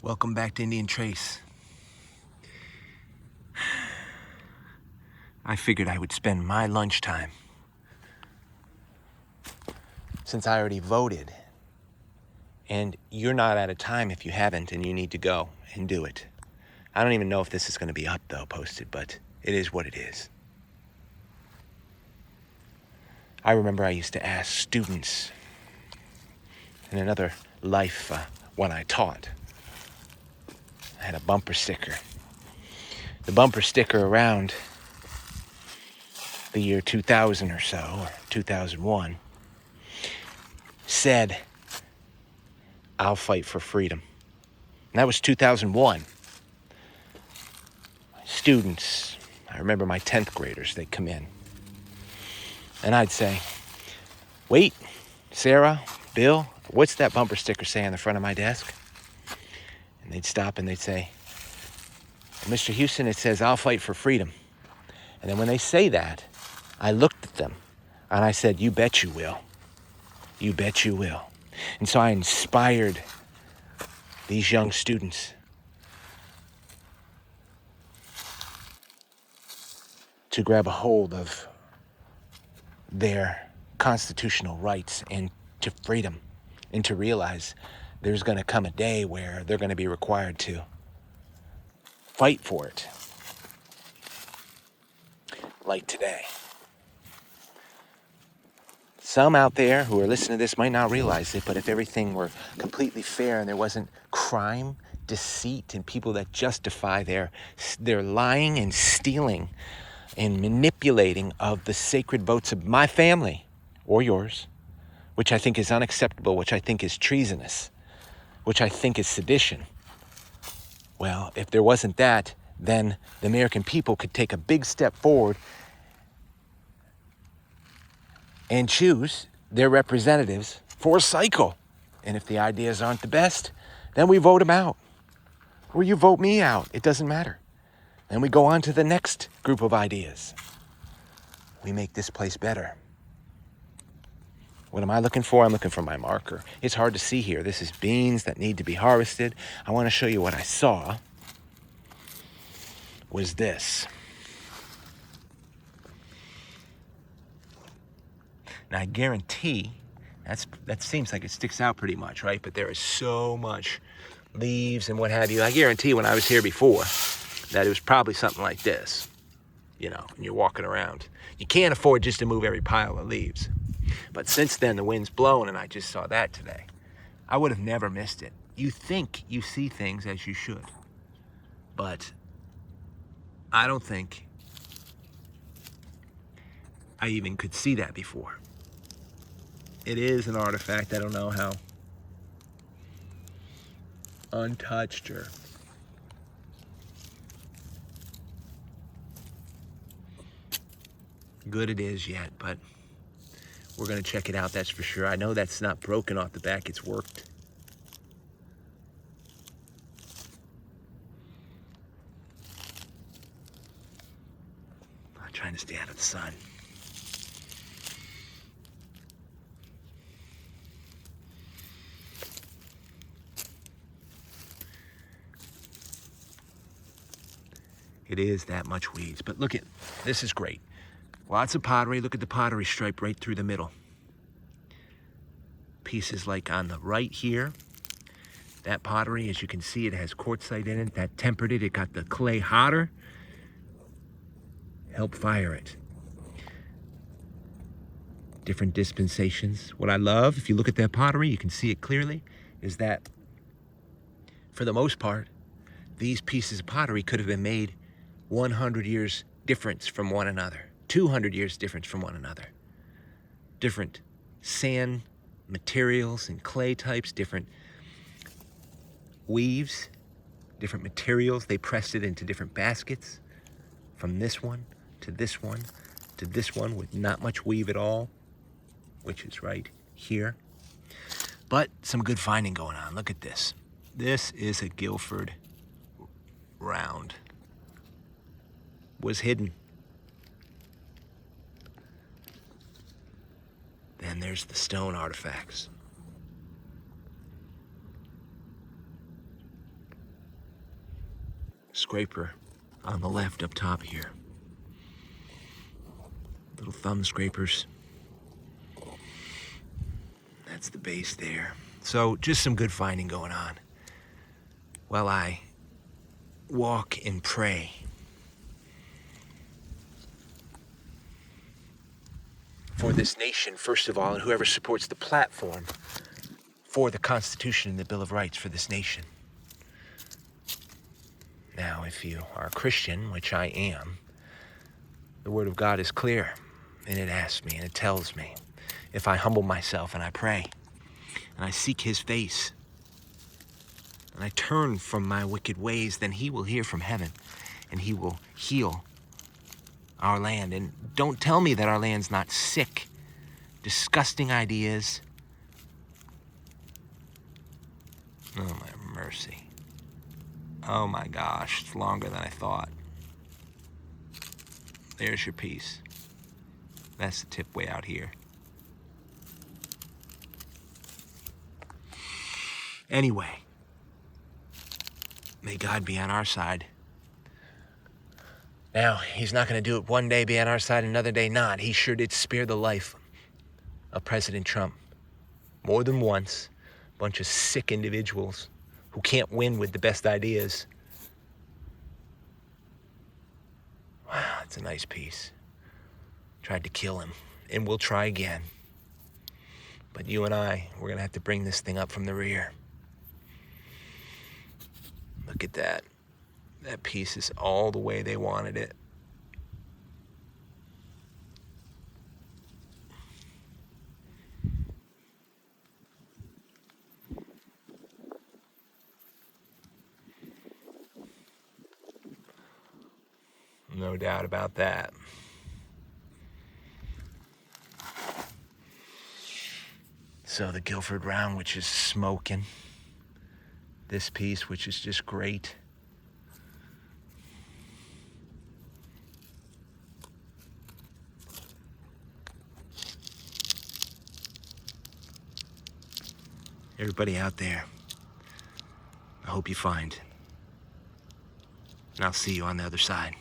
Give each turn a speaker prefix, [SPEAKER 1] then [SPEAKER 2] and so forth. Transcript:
[SPEAKER 1] Welcome back to Indian Trace. I figured I would spend my lunchtime, since I already voted, and you're not out of time if you haven't and you need to go and do it. I don't even know if this is going to be up though, posted, but it is what it is. I remember I used to ask students in another life when I taught. I had a bumper sticker. The bumper sticker around the year 2000 or so, or 2001, said, "I'll fight for freedom." And that was 2001. Students, I remember my 10th graders, they'd come in. And I'd say, "Wait, Sarah, Bill, what's that bumper sticker say on the front of my desk?" And they'd stop and they'd say, "Mr. Houston, it says, 'I'll fight for freedom.'" And then when they say that, I looked at them and I said, "You bet you will. You bet you will." And so I inspired these young students to grab a hold of their constitutional rights and to freedom, and to realize there's going to come a day where they're going to be required to fight for it, like today. Some out there who are listening to this might not realize it, but if everything were completely fair and there wasn't crime, deceit, and people that justify their lying and stealing and manipulating of the sacred votes of my family or yours, which I think is unacceptable, which I think is treasonous, which I think is sedition. Well, if there wasn't that, then the American people could take a big step forward and choose their representatives for a cycle. And if the ideas aren't the best, then we vote them out. Or you vote me out. It doesn't matter. Then we go on to the next group of ideas. We make this place better. What am I looking for? I'm looking for my marker. It's hard to see here. This is beans that need to be harvested. I want to show you what I saw was this. Now I guarantee that seems like it sticks out pretty much, right? But there is so much leaves and what have you. I guarantee when I was here before that it was probably something like this, and you're walking around. You can't afford just to move every pile of leaves. But since then, the wind's blown, and I just saw that today. I would have never missed it. You think you see things as you should, but I don't think I even could see that before. It is an artifact. I don't know how untouched or good it is yet, but we're going to check it out, that's for sure. I know that's not broken off the back. It's worked. I'm trying to stay out of the sun. It is that much weeds. But look at, this is great. Lots of pottery. Look at the pottery stripe right through the middle. Pieces like on the right here. That pottery, as you can see, it has quartzite in it. That tempered it. It got the clay hotter. Help fire it. Different dispensations. What I love, if you look at that pottery, you can see it clearly, is that for the most part, these pieces of pottery could have been made 100 years difference from one another, 200 years difference from one another. Different sand materials and clay types, different weaves, different materials. They pressed it into different baskets, from this one to this one to this one with not much weave at all, which is right here. But some good finding going on. Look at this. This is a Guilford round. Was hidden. Then there's the stone artifacts. scraper on the left up top here. Little thumb scrapers. That's the base there. So just some good finding going on while I walk and pray for this nation, first of all, and whoever supports the platform for the Constitution and the Bill of Rights for this nation. Now, if you are a Christian, which I am, the Word of God is clear, and it asks me, and it tells me, if I humble myself and I pray, and I seek His face, and I turn from my wicked ways, then He will hear from heaven, and He will heal our land. And don't tell me that our land's not sick, disgusting ideas. Oh, my mercy. Oh my gosh, it's longer than I thought. There's your piece. That's the tip way out here. Anyway, may God be on our side. Now, He's not going to do it one day be on our side, another day not. He sure did spare the life of President Trump. More than once. A bunch of sick individuals who can't win with the best ideas. Wow, that's a nice piece. Tried to kill him, and we'll try again. But you and I, we're going to have to bring this thing up from the rear. Look at that. That piece is all the way they wanted it. No doubt about that. So the Guilford round, which is smoking. This piece, which is just great. Everybody out there, I hope you find. And I'll see you on the other side.